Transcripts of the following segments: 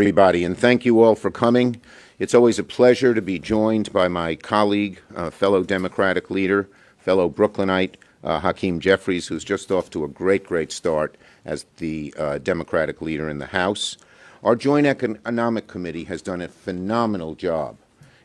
Everybody, and thank you all for coming. It's always a pleasure to be joined by my colleague, fellow Democratic leader, fellow Brooklynite, Hakeem Jeffries, who's just off to a great start as the Democratic leader in the House. Our Joint Economic Committee has done a phenomenal job,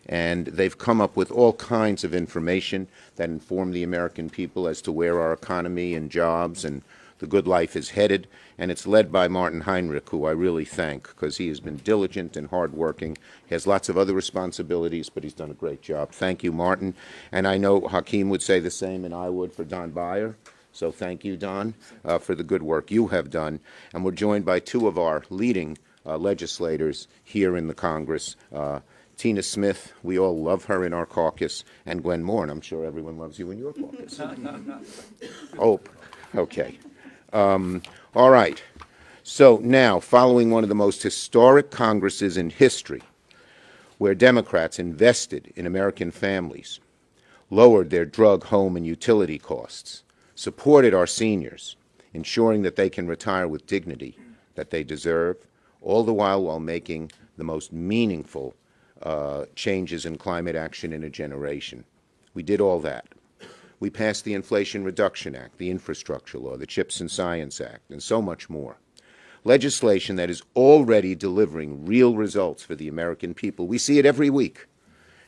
and they've come up with all kinds of information that inform the American people as to where our economy and jobs and the good life is headed, and it's led by Martin Heinrich, who I really thank, because he has been diligent and hardworking. He has lots of other responsibilities, but he's done a great job. Thank you, Martin. And I know Hakeem would say the same, and I would, for Don Beyer. So thank you, Don, for the good work you have done. And we're joined by two of our leading legislators here in the Congress, Tina Smith, we all love her in our caucus, and Gwen Moore, and I'm sure everyone loves you in your caucus. Hope. Okay. All right. So now, following one of the most historic Congresses in history, where Democrats invested in American families, lowered their drug, home, and utility costs, supported our seniors, ensuring that they can retire with dignity that they deserve, all the while making the most meaningful changes in climate action in a generation. We did all that. We passed the Inflation Reduction Act, the Infrastructure Law, the CHIPS and Science Act, and so much more. Legislation that is already delivering real results for the American people. We see it every week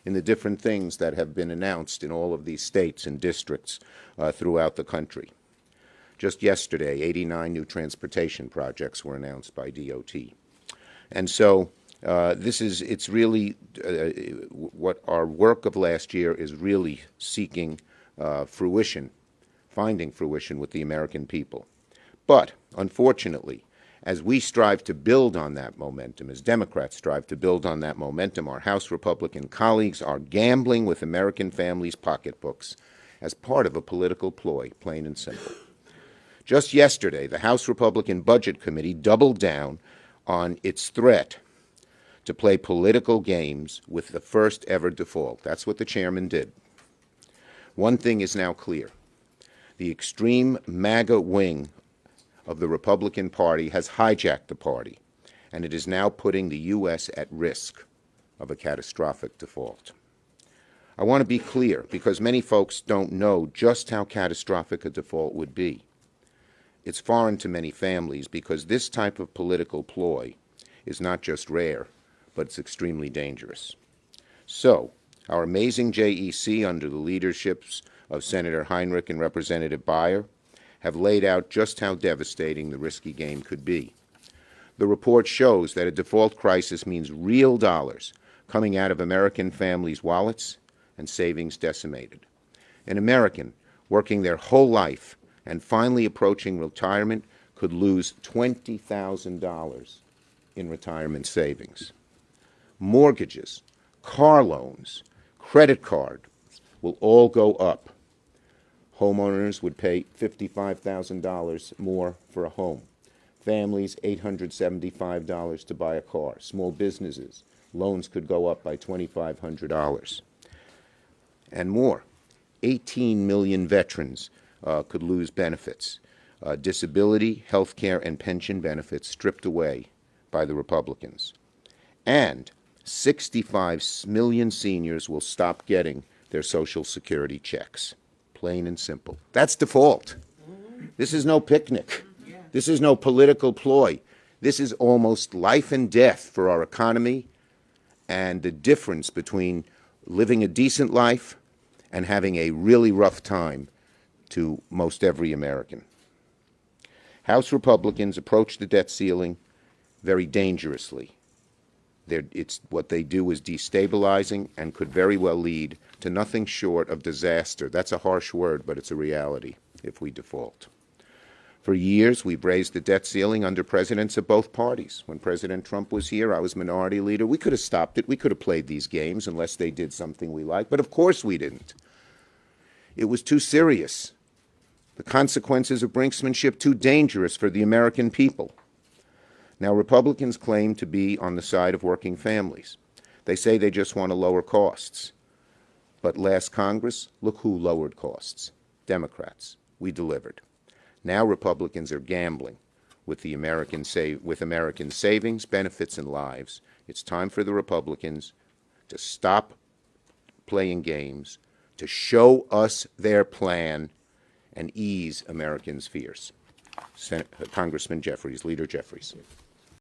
in the different things that have been announced in all of these states and districts throughout the country. Just yesterday, 89 new transportation projects were announced by DOT. And so it's really what our work of last year is really seeking fruition, finding fruition with the American people. But, unfortunately, as we strive to build on that momentum, as Democrats strive to build on that momentum, our House Republican colleagues are gambling with American families' pocketbooks as part of a political ploy, plain and simple. Just yesterday, the House Republican Budget Committee doubled down on its threat to play political games with the first ever default. That's what the chairman did. One thing is now clear. The extreme MAGA wing of the Republican Party has hijacked the party, and it is now putting the U.S. at risk of a catastrophic default. I want to be clear, because many folks don't know just how catastrophic a default would be. It's foreign to many families because this type of political ploy is not just rare, but it's extremely dangerous. So, our amazing JEC, under the leaderships of Senator Heinrich and Representative Beyer, have laid out just how devastating the risky game could be. The report shows that a default crisis means real dollars coming out of American families' wallets and savings decimated. An American working their whole life and finally approaching retirement could lose $20,000 in retirement savings. Mortgages, car loans, credit cards will all go up. Homeowners would pay $55,000 more for a home. Families, $875 to buy a car. Small businesses, loans could go up by $2,500. And more. 18 million veterans could lose benefits. Disability, health care, and pension benefits stripped away by the Republicans. And 65 million seniors will stop getting their Social Security checks. Plain and simple. That's default. This is no picnic. This is no political ploy. This is almost life and death for our economy and the difference between living a decent life and having a really rough time to most every American. House Republicans approach the debt ceiling very dangerously. What they do is destabilizing and could very well lead to nothing short of disaster. That's a harsh word, but it's a reality if we default. For years, we've raised the debt ceiling under presidents of both parties. When President Trump was here, I was minority leader. We could have stopped it. We could have played these games unless they did something we liked, but of course we didn't. It was too serious. The consequences of brinksmanship too dangerous for the American people. Now, Republicans claim to be on the side of working families. They say they just want to lower costs. But last Congress, look who lowered costs. Democrats. We delivered. Now Republicans are gambling with American savings, benefits, and lives. It's time for the Republicans to stop playing games, to show us their plan, and ease Americans' fears. Congressman Jeffries, Leader Jeffries.